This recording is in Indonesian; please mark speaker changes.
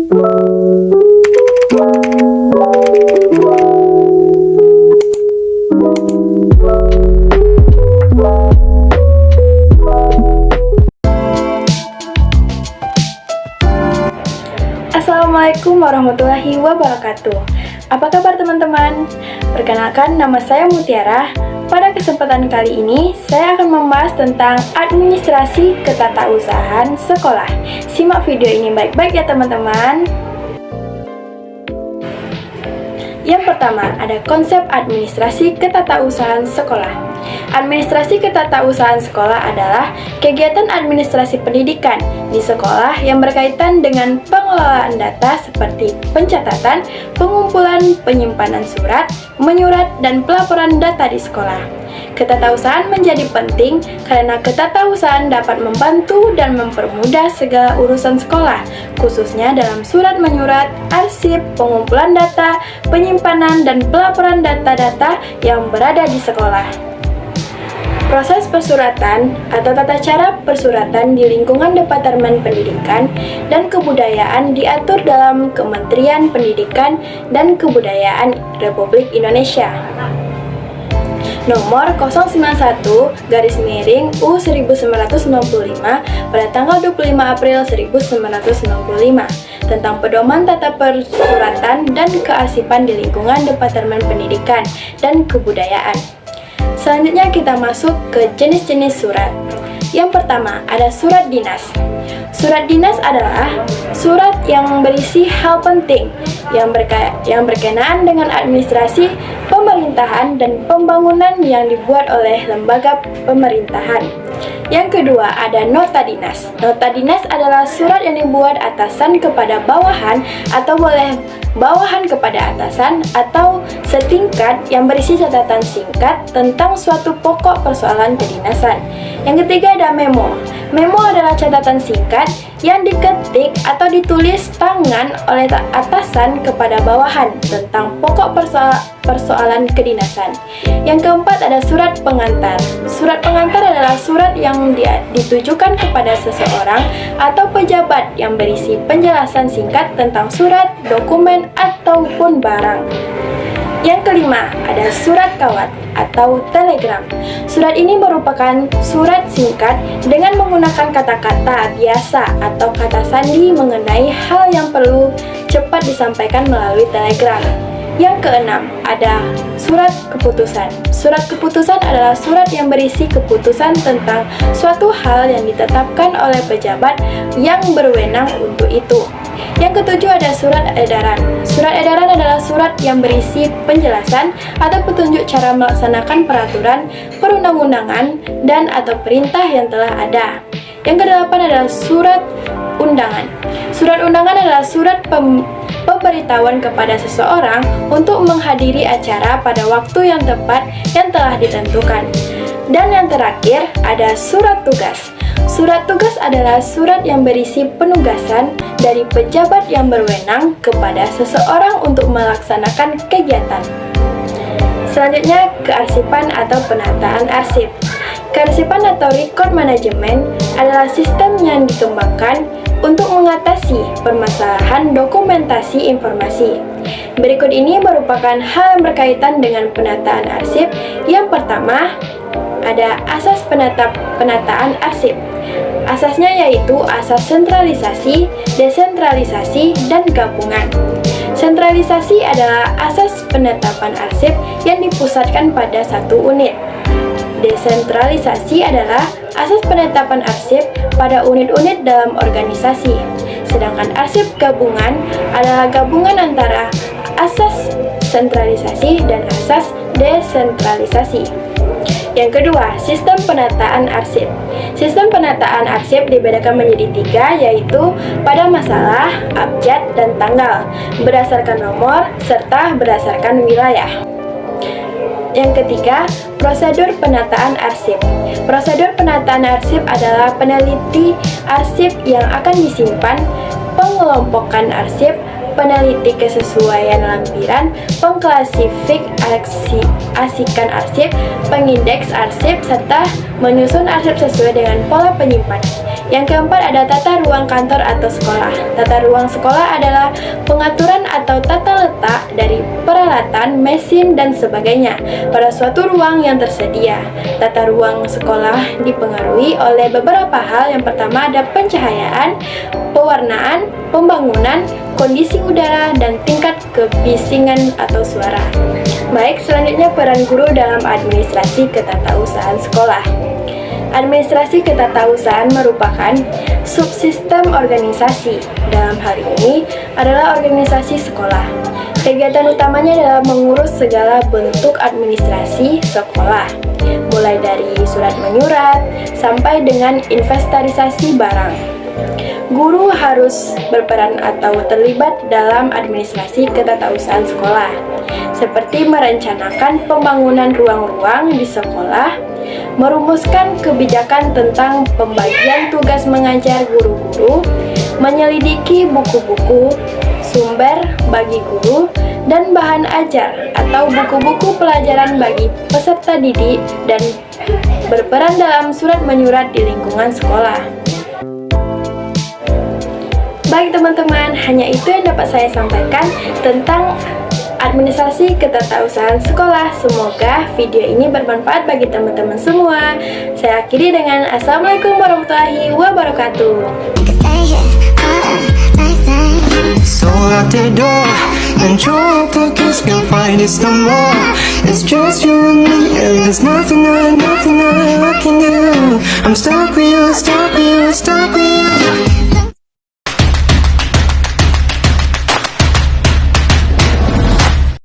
Speaker 1: Assalamualaikum warahmatullahi wabarakatuh. Apa kabar teman-teman? Perkenalkan, nama saya Mutiara. Pada kesempatan kali ini, saya akan membahas tentang administrasi ketatausahaan sekolah. Simak video ini baik-baik ya teman-teman. Yang pertama, ada konsep administrasi ketatausahaan sekolah. Administrasi ketatausahaan sekolah adalah kegiatan administrasi pendidikan di sekolah yang berkaitan dengan pengelolaan data seperti pencatatan, pengumpulan, penyimpanan surat, menyurat, dan pelaporan data di sekolah. Ketatausahaan menjadi penting karena ketatausahaan dapat membantu dan mempermudah segala urusan sekolah, khususnya dalam surat menyurat, arsip, pengumpulan data, penyimpanan, dan pelaporan data-data yang berada di sekolah. Proses persuratan atau tata cara persuratan di lingkungan Departemen Pendidikan dan Kebudayaan diatur dalam Kementerian Pendidikan dan Kebudayaan Republik Indonesia. Nomor 091/U1995 pada tanggal 25 April 1995 tentang pedoman tata persuratan dan kearsipan di lingkungan Departemen Pendidikan dan Kebudayaan. Selanjutnya kita masuk ke jenis-jenis surat. Yang pertama, ada surat dinas. Surat dinas adalah surat yang berisi hal penting yang berkenaan dengan administrasi, pemerintahan, dan pembangunan yang dibuat oleh lembaga pemerintahan. Yang kedua, ada nota dinas. Nota dinas adalah surat yang dibuat atasan kepada bawahan atau boleh bawahan kepada atasan atau setingkat yang berisi catatan singkat tentang suatu pokok persoalan kedinasan. Yang ketiga ada memo. Memo adalah catatan singkat yang diketik atau ditulis tangan oleh atasan kepada bawahan tentang pokok persoalan kedinasan. Yang keempat ada surat pengantar. Surat pengantar adalah surat yang ditujukan kepada seseorang atau pejabat yang berisi penjelasan singkat tentang surat, dokumen, ataupun barang. Yang kelima, ada surat kawat atau telegram. Surat ini merupakan surat singkat dengan menggunakan kata-kata biasa atau kata sandi mengenai hal yang perlu cepat disampaikan melalui telegram. Yang keenam, ada surat keputusan. Surat keputusan adalah surat yang berisi keputusan tentang suatu hal yang ditetapkan oleh pejabat yang berwenang untuk itu. Yang ketujuh ada surat edaran. Surat edaran adalah surat yang berisi penjelasan atau petunjuk cara melaksanakan peraturan, perundang-undangan, dan atau perintah yang telah ada. Yang kedelapan adalah surat undangan. Surat undangan adalah surat pemberitahuan kepada seseorang untuk menghadiri acara pada waktu yang tepat yang telah ditentukan. Dan yang terakhir ada surat tugas. Surat tugas adalah surat yang berisi penugasan dari pejabat yang berwenang kepada seseorang untuk melaksanakan kegiatan. Selanjutnya, kearsipan atau penataan arsip. Kearsipan atau record management adalah sistem yang dikembangkan untuk mengatasi permasalahan dokumentasi informasi. Berikut ini merupakan hal yang berkaitan dengan penataan arsip. Yang pertama, ada asas penataan arsip. Asasnya yaitu asas sentralisasi, desentralisasi, dan gabungan. Sentralisasi adalah asas penetapan arsip yang dipusatkan pada satu unit. Desentralisasi adalah asas penetapan arsip pada unit-unit dalam organisasi. Sedangkan arsip gabungan adalah gabungan antara asas sentralisasi dan asas desentralisasi. Yang kedua, sistem penataan arsip. Sistem penataan arsip dibedakan menjadi tiga, yaitu pada masalah, abjad, dan tanggal, berdasarkan nomor, serta berdasarkan wilayah. Yang ketiga, prosedur penataan arsip. Prosedur penataan arsip adalah peneliti arsip yang akan disimpan, pengelompokan arsip, peneliti kesesuaian lampiran, pengklasifikasikan arsip, pengindeks arsip, serta menyusun arsip sesuai dengan pola penyimpanan. Yang keempat ada tata ruang kantor atau sekolah. Tata ruang sekolah adalah pengaturan atau tata letak dari peralatan, mesin, dan sebagainya pada suatu ruang yang tersedia. Tata ruang sekolah dipengaruhi oleh beberapa hal. Yang pertama ada pencahayaan, pewarnaan, pembangunan, kondisi udara, dan tingkat kebisingan atau suara. Baik, selanjutnya peran guru dalam administrasi ketatausahaan sekolah. Administrasi ketatausahaan merupakan subsistem organisasi. Dalam hal ini adalah organisasi sekolah. Kegiatan utamanya adalah mengurus segala bentuk administrasi sekolah, mulai dari surat menyurat sampai dengan inventarisasi barang. Guru harus berperan atau terlibat dalam administrasi ketatausahaan sekolah, seperti merencanakan pembangunan ruang-ruang di sekolah, merumuskan kebijakan tentang pembagian tugas mengajar guru-guru, menyelidiki buku-buku, sumber bagi guru, dan bahan ajar atau buku-buku pelajaran bagi peserta didik, dan berperan dalam surat menyurat di lingkungan sekolah. Baik teman-teman, hanya itu yang dapat saya sampaikan tentang administrasi ketatausahaan sekolah. Semoga video ini bermanfaat bagi teman-teman semua. Saya akhiri dengan Assalamualaikum warahmatullahi wabarakatuh.
Speaker 2: So out the door and your pockets can't find it no more. It's just you and me, and there's nothing I can do. I'm stuck with you, stuck with you, stuck with you.